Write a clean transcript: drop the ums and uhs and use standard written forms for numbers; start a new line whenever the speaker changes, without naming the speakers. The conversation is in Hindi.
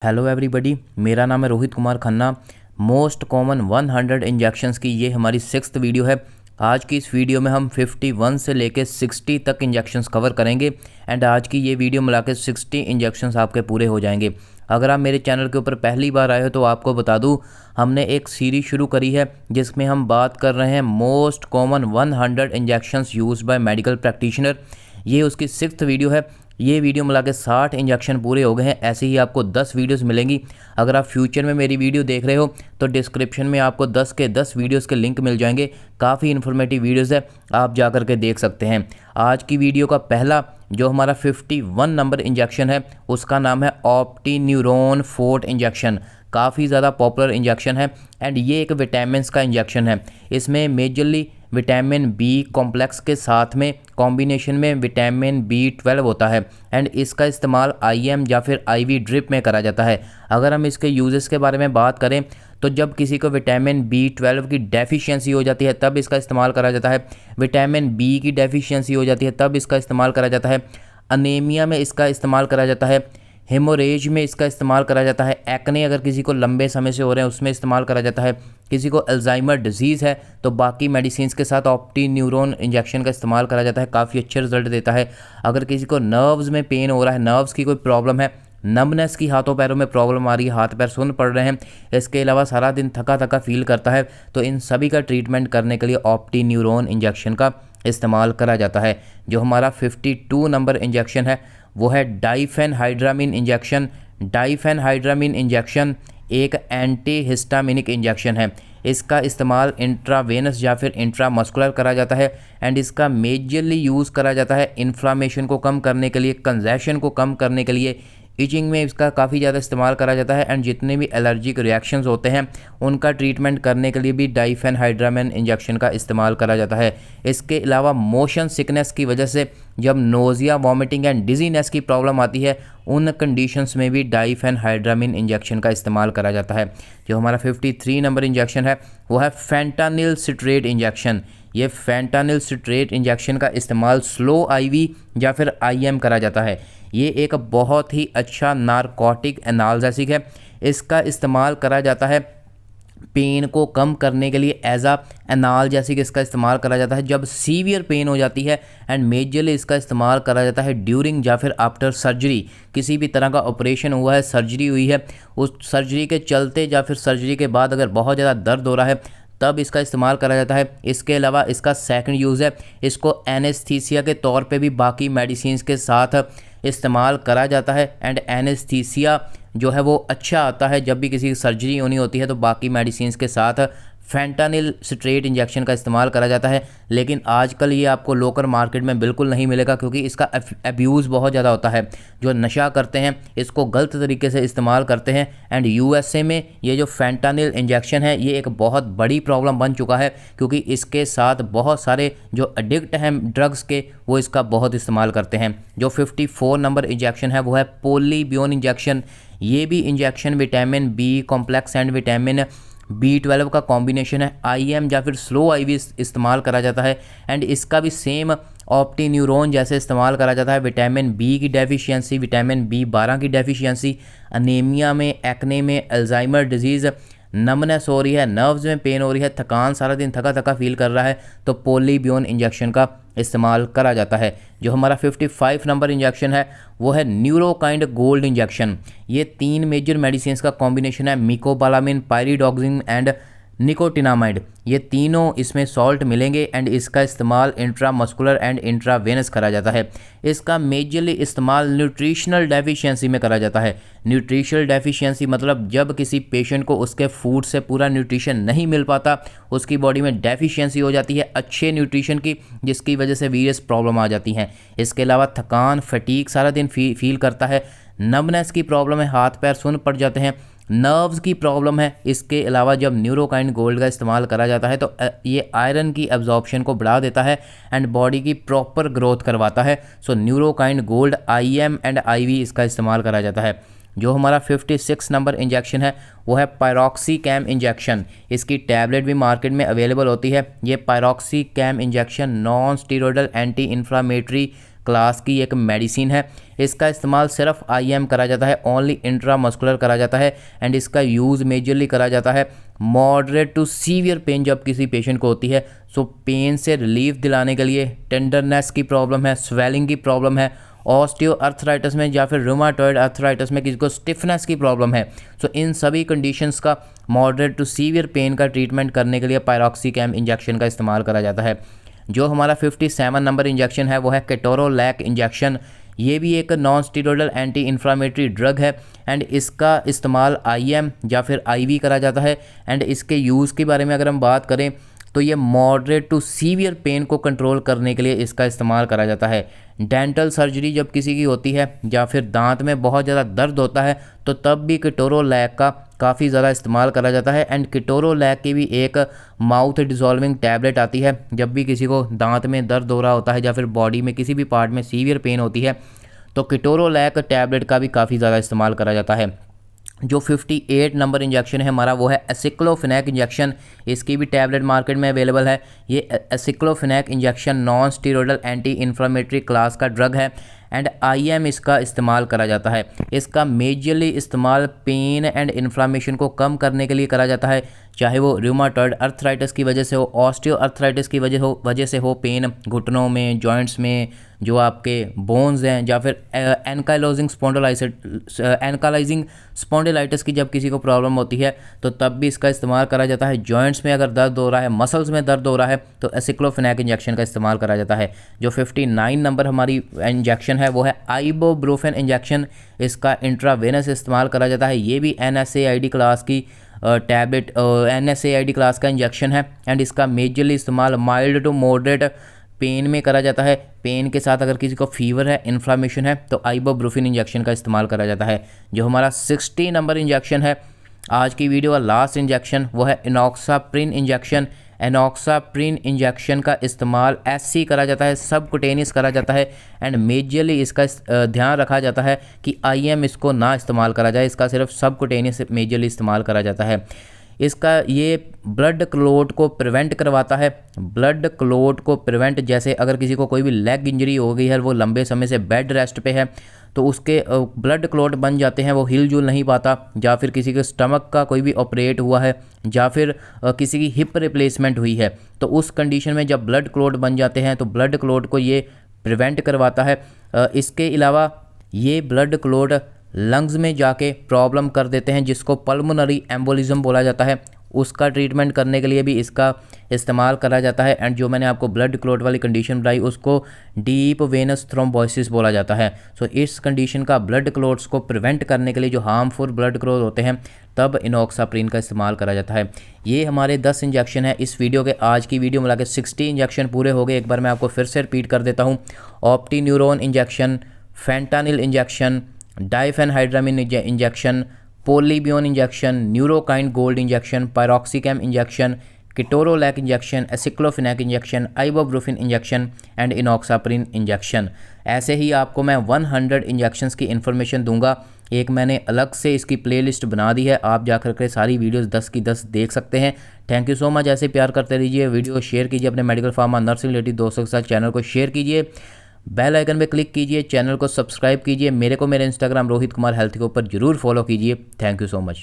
हेलो एवरीबॉडी, मेरा नाम है Rohit Kumar Khanna. Most common 100 injections की ये हमारी 6th वीडियो है। आज की इस वीडियो में हम 51 से लेके 60 तक इंजेक्शंस कवर करेंगे एंड आज की ये वीडियो मिला के 60 इंजेक्शंस आपके पूरे हो जाएंगे। अगर आप मेरे चैनल के ऊपर पहली बार आए हो तो आपको बता दूं, हमने एक सीरीज शुरू करी है जिसमें हम बात कर रहे हैं most common 100 injections used by medical practitioner. ये उसकी 6th वीडियो है। ये वीडियो मिला के 60 इंजेक्शन पूरे हो गए हैं। ऐसे ही आपको 10 वीडियोस मिलेंगी। अगर आप फ्यूचर में मेरी वीडियो देख रहे हो तो डिस्क्रिप्शन में आपको 10 के 10 वीडियोस के लिंक मिल जाएंगे। काफ़ी इन्फॉर्मेटिव वीडियोस है, आप जा कर के देख सकते हैं। आज की वीडियो का पहला जो हमारा 51 नंबर इंजेक्शन है उसका नाम है ऑप्टीन्यूरोन फोर्ट इंजेक्शन। काफ़ी ज़्यादा पॉपुलर इंजेक्शन है एंड ये एक विटामिन्स का इंजेक्शन है। इसमें मेजरली विटामिन बी कॉम्प्लेक्स के साथ में कॉम्बिनेशन में विटामिन B12 होता है एंड इसका इस्तेमाल IM या फिर IV ड्रिप में करा जाता है। अगर हम इसके यूजेस के बारे में बात करें तो जब किसी को विटामिन B12 की डेफिशिएंसी हो जाती है तब इसका इस्तेमाल करा जाता है। विटामिन B की डेफिशिएंसी हो जाती है तब इसका इस्तेमाल करा जाता है। अनीमिया में इसका इस्तेमाल करा जाता है। हेमोरेज में इसका इस्तेमाल करा जाता है। एक्ने अगर किसी को लंबे समय से हो रहे हैं उसमें इस्तेमाल करा जाता है। किसी को अल्जाइमर डिजीज़ है तो बाकी मेडिसिन के साथ ऑप्टीन्यूरोन इंजेक्शन का इस्तेमाल करा जाता है। काफ़ी अच्छे रिजल्ट देता है। अगर किसी को नर्व्स में पेन हो रहा है, नर्व्स की कोई प्रॉब्लम है, नमनेस की हाथों पैरों में प्रॉब्लम आ रही है, हाथ पैर सुन्न पड़ रहे हैं, इसके अलावा सारा दिन थका थका फील करता है, तो इन सभी का ट्रीटमेंट करने के लिए ऑप्टीन्यूरोन इंजेक्शन का इस्तेमाल करा जाता है। जो हमारा 52 नंबर इंजेक्शन है वो है डाइफेनहाइड्रामिन इंजेक्शन। डाइफेनहाइड्रामिन इंजेक्शन एक एंटी हिस्टामिनिक इंजेक्शन है। इसका इस्तेमाल इंट्रावेनस या फिर इंट्रामस्कुलर करा जाता है एंड इसका मेजरली यूज़ करा जाता है इन्फ्लामेशन को कम करने के लिए, कंजेशन को कम करने के लिए। इचिंग में इसका काफ़ी ज़्यादा इस्तेमाल करा जाता है एंड जितने भी एलर्जिक रिएक्शंस होते हैं उनका ट्रीटमेंट करने के लिए भी डाइफेनहाइड्रामिन इंजेक्शन का इस्तेमाल करा जाता है। इसके अलावा मोशन सिकनेस की वजह से जब नोज़िया, वॉमिटिंग एंड डिजीनेस की प्रॉब्लम आती है उन कंडीशंस में भी डाइफेनहाइड्रामिन इंजेक्शन का इस्तेमाल करा जाता है। जो हमारा 53 नंबर इंजेक्शन है वो है फेंटानिल सिट्रेट इंजेक्शन। ये फेंटानिल सिट्रेट इंजेक्शन का इस्तेमाल स्लो IV या फिर IM करा जाता है। ये एक बहुत ही अच्छा नारकोटिक एनाल्जेसिक है। इसका इस्तेमाल करा जाता है पेन को कम करने के लिए। एज एनाल्जेसिक इसका इस्तेमाल करा जाता है जब सीवियर पेन हो जाती है एंड मेजरली इसका इस्तेमाल करा जाता है ड्यूरिंग या फिर आफ्टर सर्जरी। किसी भी तरह का ऑपरेशन हुआ है, सर्जरी हुई है, उस सर्जरी के चलते या फिर सर्जरी के बाद अगर बहुत ज़्यादा दर्द हो रहा है तब इसका इस्तेमाल करा जाता है। इसके अलावा इसका सेकंड यूज़ है, इसको एनेस्थीसिया के तौर पे भी बाकी मेडिसिन के साथ इस्तेमाल करा जाता है एंड एनेस्थीसिया जो है वो अच्छा आता है जब भी किसी की सर्जरी होनी होती है तो बाकी मेडिसिन के साथ फेंटानिल सिट्रेट इंजेक्शन का इस्तेमाल करा जाता है। लेकिन आजकल ये आपको लोकल मार्केट में बिल्कुल नहीं मिलेगा क्योंकि इसका अब्यूज़ बहुत ज़्यादा होता है। जो नशा करते हैं इसको गलत तरीके से इस्तेमाल करते हैं एंड USA में ये जो फेंटानिल इंजेक्शन है ये एक बहुत बड़ी प्रॉब्लम बन चुका है क्योंकि इसके साथ बहुत सारे जो एडिक्ट हैं ड्रग्स के वो इसका बहुत इस्तेमाल करते हैं। जो 54 नंबर इंजेक्शन है वो है पोलीबियोन इंजेक्शन। ये भी injection vitamin B complex and vitamin B12 का कॉम्बिनेशन है। IM या फिर स्लो IV इस्तेमाल करा जाता है एंड इसका भी सेम ऑप्टीन्यूरोन जैसे इस्तेमाल करा जाता है। विटामिन B की डेफिशिएंसी, विटामिन B12 की डेफिशिएंसी, अनीमिया में, एक्ने में, अल्जाइमर डिजीज़, नमनेस हो रही है, नर्व्स में पेन हो रही है, थकान, सारा दिन थका थका फील कर रहा है तो पोलीबियोन इंजेक्शन का इस्तेमाल करा जाता है। जो हमारा 55 नंबर इंजेक्शन है वो है न्यूरोकाइंड गोल्ड इंजेक्शन। ये 3 मेजर मेडिसिन का कॉम्बिनेशन है, मिकोबालामिन, पायरिडॉक्सिन एंड निकोटिनामाइड। ये तीनों इसमें सॉल्ट मिलेंगे एंड इसका इस्तेमाल इंट्रामस्कुलर एंड इंट्रावेनस करा जाता है। इसका मेजरली इस्तेमाल न्यूट्रिशनल डेफिशिएंसी में करा जाता है। न्यूट्रिशनल डेफिशिएंसी मतलब जब किसी पेशेंट को उसके फूड से पूरा न्यूट्रिशन नहीं मिल पाता, उसकी बॉडी में डेफिशिएंसी हो जाती है अच्छे न्यूट्रिशन की, जिसकी वजह से वेरियस प्रॉब्लम आ जाती हैं। इसके अलावा थकान, फटीग सारा दिन फील करता है, नमनेस की प्रॉब्लम है, हाथ पैर सुन्न पड़ जाते हैं, नर्व्स की प्रॉब्लम है। इसके अलावा जब न्यूरोकाइंड गोल्ड का इस्तेमाल करा जाता है तो ये आयरन की एब्जॉर्प्शन को बढ़ा देता है एंड बॉडी की प्रॉपर ग्रोथ करवाता है। So Neurokind gold IM and IV इसका इस्तेमाल करा जाता है। जो हमारा 56 नंबर इंजेक्शन है वो है पायरोक्सीकैम इंजेक्शन। इसकी टैबलेट भी मार्केट में अवेलेबल होती है। ये piroxicam injection non steroidal anti inflammatory class की एक मेडिसिन है। इसका इस्तेमाल सिर्फ IM करा जाता है, ओनली इंट्रामस्कुलर करा जाता है एंड इसका यूज़ मेजरली करा जाता है मॉडरेट टू सीवियर पेन जब किसी पेशेंट को होती है। सो पेन से रिलीफ दिलाने के लिए, टेंडरनेस की प्रॉब्लम है, स्वेलिंग की प्रॉब्लम है, ऑस्टियो अर्थराइटिस में या फिर रूमाटॉइड अर्थराइटिस में किसी को स्टिफनेस की प्रॉब्लम है, सो इन सभी कंडीशंस का मॉडरेट टू सीवियर पेन का ट्रीटमेंट करने के लिए पायरोक्सिकैम इंजेक्शन का इस्तेमाल करा जाता है। जो हमारा 57 नंबर इंजेक्शन है वो है केटोरोलैक इंजेक्शन। ये भी एक non steroidal anti inflammatory drug है एंड इसका इस्तेमाल IM या फिर IV करा जाता है। एंड इसके यूज़ के बारे में अगर हम बात करें तो ये मॉडरेट टू सीवियर पेन को कंट्रोल करने के लिए इसका इस्तेमाल करा जाता है। डेंटल सर्जरी जब किसी की होती है या फिर दांत में बहुत ज़्यादा दर्द होता है तो तब भी केटोरोलैक का काफ़ी ज़्यादा इस्तेमाल करा जाता है। एंड केटोरोलैक की भी एक माउथ डिज़ोल्विंग टैबलेट आती है जब भी किसी को दांत में दर्द हो रहा होता है या फिर बॉडी में किसी भी पार्ट में सीवियर पेन होती है तो केटोरोलैक टैबलेट का भी काफ़ी ज़्यादा इस्तेमाल करा जाता है। जो 58 नंबर इंजेक्शन है हमारा वो है एसिक्लोफेनेक इंजेक्शन। इसकी भी टैबलेट मार्केट में अवेलेबल है। ये aceclofenac injection non steroidal anti inflammatory class का ड्रग है एंड IM इसका इस्तेमाल करा जाता है। इसका मेजरली इस्तेमाल पेन एंड इन्फ्लामेशन को कम करने के लिए करा जाता है, चाहे वो रूमाटॉइड अर्थराइटिस की वजह से हो, ऑस्टियो अर्थराइटिस की वजह से हो पेन घुटनों में, जॉइंट्स में, जो आपके बोन्स हैं, या फिर एनकाइलोजिंग स्पॉन्डिलाइटिस की जब किसी को प्रॉब्लम होती है तो तब भी इसका इस्तेमाल करा जाता है। जॉइंट्स में अगर दर्द हो रहा है, मसल्स में दर्द हो रहा है तो एसिक्लोफेनेक इंजेक्शन का इस्तेमाल करा जाता है। जो 59 नंबर हमारी इंजेक्शन है वो है आइबोब्रोफेन इंजेक्शन। इसका इंट्रावेनस इस्तेमाल करा जाता है। ये भी NSAID क्लास की टैबलेट NSAID क्लास का इंजेक्शन है एंड इसका मेजरली इस्तेमाल माइल्ड टू मॉडरेट पेन में करा जाता है। पेन के साथ अगर किसी को फीवर है, इन्फ्लामेशन है तो आइबोब्रोफेन इंजेक्शन का इस्तेमाल करा जाता है। जो हमारा 60 नंबर इंजेक्शन है आज की वीडियो का लास्ट इंजेक्शन वो है इनॉक्साप्रिन इंजेक्शन। एनॉक्साप्रिन इंजेक्शन का इस्तेमाल SC करा जाता है, सबकुटेनियस करा जाता है एंड मेजरली इसका ध्यान रखा जाता है कि IM इसको ना इस्तेमाल करा जाए। इसका सिर्फ सबकुटेनियस मेजरली इस्तेमाल करा जाता है। इसका ये ब्लड क्लॉट को प्रिवेंट करवाता है। ब्लड क्लॉट को प्रिवेंट, जैसे अगर किसी को कोई भी लेग इंजरी हो गई है, वो लंबे समय से बेड रेस्ट पे है तो उसके ब्लड क्लॉट बन जाते हैं, वो हिल जुल नहीं पाता, या फिर किसी के स्टमक का कोई भी ऑपरेट हुआ है या फिर किसी की हिप रिप्लेसमेंट हुई है तो उस कंडीशन में जब ब्लड क्लॉट बन जाते हैं तो ब्लड क्लॉट को ये प्रिवेंट करवाता है। इसके अलावा ये ब्लड क्लॉट लंग्स में जाके प्रॉब्लम कर देते हैं जिसको पल्मोनरी एम्बोलिज्म बोला जाता है। उसका ट्रीटमेंट करने के लिए भी इसका इस्तेमाल करा जाता है। एंड जो मैंने आपको ब्लड क्लॉट वाली कंडीशन बताई उसको डीप वेनस थ्रोम्बोसिस बोला जाता है। सो इस कंडीशन का ब्लड क्लॉट्स को प्रिवेंट करने के लिए जो हार्मफुल ब्लड क्लॉट होते हैं तब इनॉक्साप्रिन का इस्तेमाल करा जाता है। ये हमारे 10 इंजेक्शन है इस वीडियो के। आज की वीडियो मिला के 60 इंजेक्शन पूरे हो गए। एक बार मैं आपको फिर से रिपीट कर देता हूँ। Optineuron injection, fentanyl injection, diphenhydramine injection, Polybion injection, Neurokind gold injection, piroxicam injection, ketorolac injection, aceclofenac injection, ibuprofen injection and isoxsuprine injection. ऐसे ही आपको मैं 100 इंजेक्शंस की इन्फॉर्मेशन दूंगा। एक मैंने अलग से इसकी प्लेलिस्ट बना दी है, आप जाकर के सारी वीडियोस 10 की 10 देख सकते हैं। Thank you so much. ऐसे प्यार करते रहिए, वीडियो को शेयर कीजिए, अपने मेडिकल फार्मा नर्सिंग रिलेटेड दोस्तों के साथ चैनल को शेयर कीजिए, बेल आइकन पे क्लिक कीजिए, चैनल को सब्सक्राइब कीजिए। मेरे इंस्टाग्राम रोहित कुमार हेल्थ के ऊपर जरूर फॉलो कीजिए। Thank you so much.